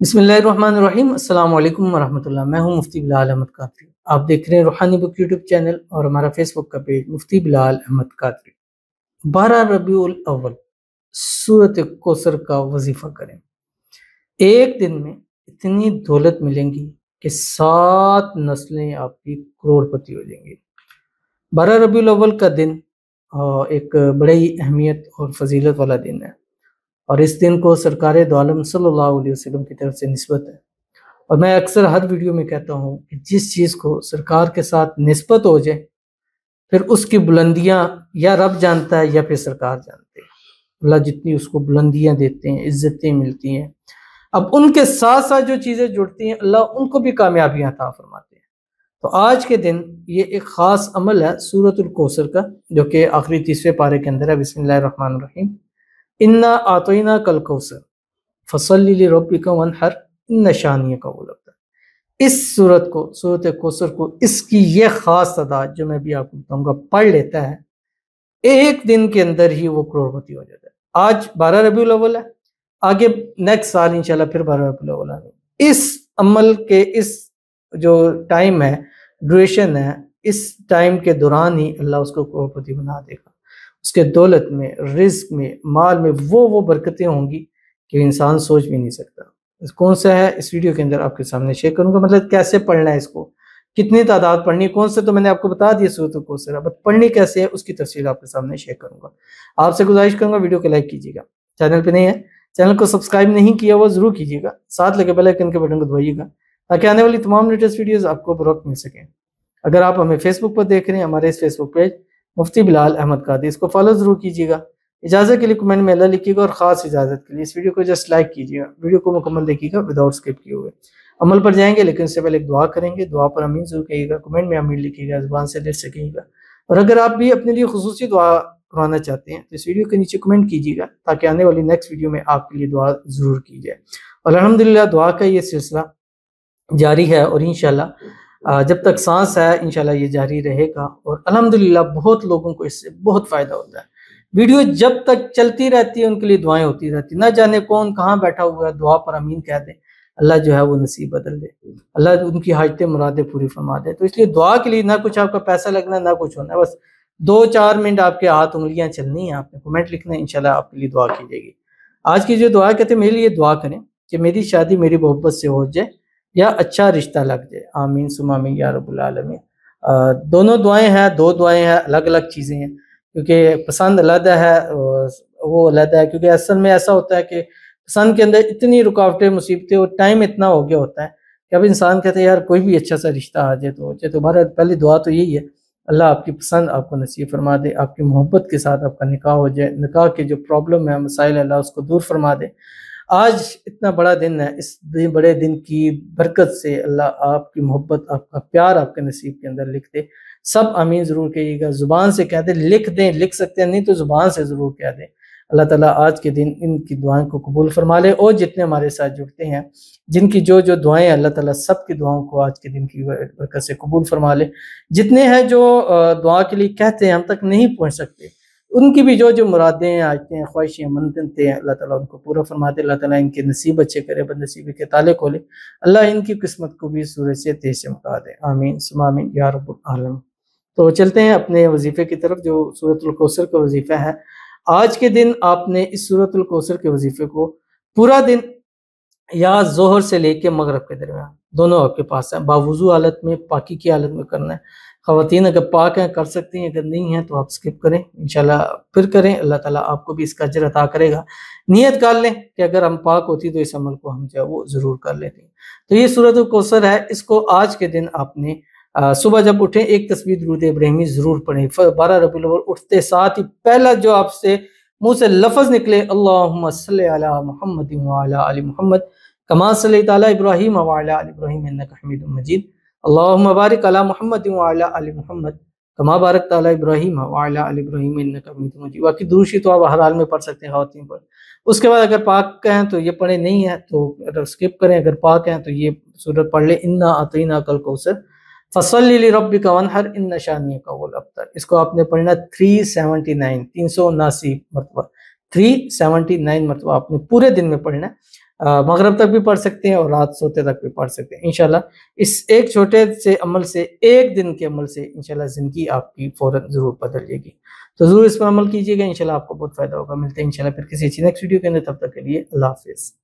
بسم اللہ الرحمن الرحیم۔ السلام علیکم ورحمۃ اللہ۔ میں ہوں مفتی بلال احمد قادری۔ آپ دیکھ رہے ہیں روحانی بک یوٹیوب چینل اور ہمارا فیس بک کا پیج مفتی بلال احمد قادری۔ 12 ربیع الاول سورۃ کوثر کا وظیفہ کریں۔ ایک دن میں اتنی دولت ملیں گی کہ 7 نسلیں آپ کی کروڑ پتی ہو جائیں گی۔ 12 ربیع الاول کا دن ایک بڑی اہمیت اور فضیلت والا دن ہے، اور اس دن کو سرکار دو عالم صلی اللہ علیہ وسلم کی طرف سے نسبت ہے۔ اور میں اکثر ہر ویڈیو میں کہتا ہوں کہ جس چیز کو سرکار کے ساتھ نسبت ہو جائے پھر اس کی بلندیاں یا رب جانتا ہے یا پھر سرکار جانتے ہیں۔ اللہ جتنی اس کو بلندیاں دیتے ہیں، عزتیں ملتی ہیں، اب ان کے ساتھ ساتھ جو چیزیں جڑتی ہیں اللہ ان کو بھی کامیابیاں عطا فرماتے ہیں۔ تو آج کے دن یہ ایک خاص عمل ہے سورۃ الکوثر کا، جو کہ آخری 30ویں پارے کے اندر ہے۔ بسم اللہ الرحمن الرحیم۔ انا اعطینا کل کوثر فصلی لربک وانحر ان شانئک هو الابتر۔ اس سورت کو، سورت کوثر کو، اس کی یہ خاص تعداد جو میں بھی آپ کو بتاؤں گا پڑھ لیتا ہے، ایک دن کے اندر ہی وہ کروڑپتی ہو جاتا ہے۔ آج 12 ربیع الاول ہے، آگے نیکسٹ سال انشاءاللہ پھر 12 ربیع الاول ہے۔ اس عمل کے اس جو ٹائم ہے، ڈیوریشن ہے، اس ٹائم کے دوران ہی اللہ اس کو کروڑپتی بنا دے گا۔ اس کے دولت میں، رزق میں، مال میں وہ برکتیں ہوں گی کہ انسان سوچ بھی نہیں سکتا۔ کون سا ہے اس ویڈیو کے اندر آپ کے سامنے شیئر کروں گا، مطلب کیسے پڑھنا ہے، اس کو کتنی تعداد پڑھنی ہے، کون سے تو میں نے آپ کو بتا دیا سورۃ الکوثر، بس پڑھنی کیسے ہے اس کی تفصیل آپ کے سامنے شیئر کروں گا۔ آپ سے گزارش کروں گا ویڈیو کو لائک کیجیے گا، چینل پہ نہیں ہے چینل کو سبسکرائب نہیں کیا وہ ضرور کیجیے گا، ساتھ لگے بیل آئیکن کے بٹن کو دبائیے گا تاکہ آنے والی تمام لیٹسٹ ویڈیوز آپ کو بروقت مل سکیں۔ اگر آپ ہمیں فیس بک پر دیکھ رہے ہیں، ہمارے اس فیس بک پیج مفتی بلال احمد قادری، اس کو فالو ضرور کیجیے گا۔ اجازت کے لیے کمنٹ میں اللہ لکھیے گا، اور خاص اجازت کے لیے اس ویڈیو کو جسٹ لائک کیجیے گا، ویڈیو کو مکمل دیکھیے گا وداؤٹ اسکپ کیے ہوئے۔ عمل پر جائیں گے لیکن اس سے پہلے ایک دعا کریں گے، دعا پر آمین ضرور کہیے گا، کمنٹ میں آمین لکھیے گا، زبان سے لکھ سکیے گا۔ اور اگر آپ بھی اپنے لیے خصوصی دعا کروانا چاہتے ہیں تو اس ویڈیو کے نیچے کمنٹ کیجیے گا تاکہ آنے والی نیکسٹ ویڈیو میں آپ کے لیے دعا ضرور کی جائے۔ اور الحمدللہ دعا کا یہ سلسلہ جاری ہے، اور انشاءاللہ جب تک سانس ہے انشاءاللہ یہ جاری رہے گا، اور الحمدللہ بہت لوگوں کو اس سے بہت فائدہ ہوتا ہے۔ ویڈیو جب تک چلتی رہتی ہے ان کے لیے دعائیں ہوتی رہتی، نہ جانے کون کہاں بیٹھا ہوا ہے، دعا پر امین کہہ دے، اللہ جو ہے وہ نصیب بدل دے، اللہ ان کی حاجتیں مرادیں پوری فرما دے۔ تو اس لیے دعا کے لیے نہ کچھ آپ کا پیسہ لگنا، نہ کچھ ہونا ہے، بس 2-4 منٹ آپ کے ہاتھ انگلیاں چلنی ہیں، آپ نے کمنٹ لکھنا ہے، انشاءاللہ آپ کے لیے دعا کی جائے گی۔ آج کی جو دعا کہتے ہیں میرے لیے دعا کریں کہ میری شادی میری محبت سے ہو جائے یا اچھا رشتہ لگ جائے، آمین ثم آمین یا رب العالمین۔ دونوں دعائیں ہیں، 2 دعائیں ہیں، الگ الگ چیزیں ہیں، کیونکہ پسند علیحدہ ہے وہ علیحدہ ہے، کیونکہ اصل میں ایسا ہوتا ہے کہ پسند کے اندر اتنی رکاوٹیں، مصیبتیں اور ٹائم اتنا ہو گیا ہوتا ہے کہ اب انسان کہتے ہیں یار کوئی بھی اچھا سا رشتہ آ جائے تو ہو جائے۔ تو ہمارا پہلی دعا تو یہی ہے، اللہ آپ کی پسند آپ کو نصیب فرما دے، آپ کی محبت کے ساتھ آپ کا نکاح ہو جائے، نکاح کے جو پرابلم ہے، مسائل، اللہ اس کو دور فرما دے۔ آج اتنا بڑا دن ہے، اس بڑے دن کی برکت سے اللہ آپ کی محبت، آپ کا پیار آپ کے نصیب کے اندر لکھ دے۔ سب آمین ضرور کہیے گا، زبان سے کہہ دیں، لکھ دیں، لکھ سکتے ہیں نہیں تو زبان سے ضرور کہہ دیں۔ اللہ تعالیٰ آج کے دن ان کی دعائیں کو قبول فرما لے، اور جتنے ہمارے ساتھ جڑتے ہیں جن کی جو دعائیں، اللہ تعالیٰ سب کی دعاؤں کو آج کے دن کی برکت سے قبول فرما لے۔ جتنے ہیں جو دعا کے لیے کہتے ہیں ہم تک نہیں پہنچ سکتے، ان کی بھی جو مرادیں، آجتیں، خواہشیں، منتیں ہیں، اللہ تعالیٰ ان کو پورا فرما دے۔ اللہ تعالیٰ ان کے نصیب اچھے کرے، بد نصیبی کے تالے کھولے، اللہ ان کی قسمت کو بھی سورج سے تیز چمکا دے، آمین ثم آمین یا رب العالمین۔ تو چلتے ہیں اپنے وظیفے کی طرف، جو سورۃ الکوثر کا وظیفہ ہے۔ آج کے دن آپ نے اس سورۃ الکوثر کے وظیفے کو پورا دن یا ظہر سے لے کے مغرب کے درمیان دونوں آپ کے پاس ہے، باوضو حالت میں، پاکی کی حالت میں کرنا ہے۔ خواتین اگر پاک ہیں کر سکتی ہیں، اگر نہیں ہیں تو آپ سکپ کریں، انشاءاللہ پھر کریں، اللہ تعالیٰ آپ کو بھی اس کا اجر عطا کرے گا۔ نیت کر لیں کہ اگر ہم پاک ہوتی تو اس عمل کو ہم جو ہے وہ ضرور کر لیتے ہیں۔ تو یہ سورۃ الکوثر ہے، اس کو آج کے دن آپ نے صبح جب اٹھیں ایک تسبیح درود ابراہیمی ضرور پڑھیں۔ 12 ربیع الاول اٹھتے ساتھ ہی پہلا جو آپ سے منہ سے لفظ نکلے، اللہم صلی علی محمد وعلی آل محمد کما صلیت علی ابراہیم وعلی آل ابراہیم انک حمید مجید، اللہم بارک علی محمد وعلی آل محمد کما بارکت علی ابراہیم وعلی آل ابراہیم انک حمید مجید۔ باقی دروشی تو آپ ہر حال میں پڑھ سکتے ہیں خواتین پر۔ اس کے بعد اگر پاک ہیں تو یہ پڑھیں، نہیں ہیں تو سکپ کریں، اگر پاک ہیں تو یہ سورت پڑھ لیں، انا اعطیناک الکوثر فصلی لربک وانحر ان شانئک هو الابتر۔ اس کو آپ نے پڑھنا 379 مرتبہ، 379 مرتبہ آپ نے پورے دن میں پڑھنا ہے۔ مغرب تک بھی پڑھ سکتے ہیں اور رات سوتے تک بھی پڑھ سکتے ہیں انشاءاللہ۔ اس ایک چھوٹے سے عمل سے، ایک دن کے عمل سے انشاءاللہ زندگی آپ کی فوراً ضرور بدل جائے گی۔ تو ضرور اس پر عمل کیجیے گا، انشاءاللہ آپ کو بہت فائدہ ہوگا۔ ملتے ہیں انشاءاللہ پھر کسی اچھی نیکسٹ ویڈیو کے اندر، تب تک کے لیے اللہ حافظ۔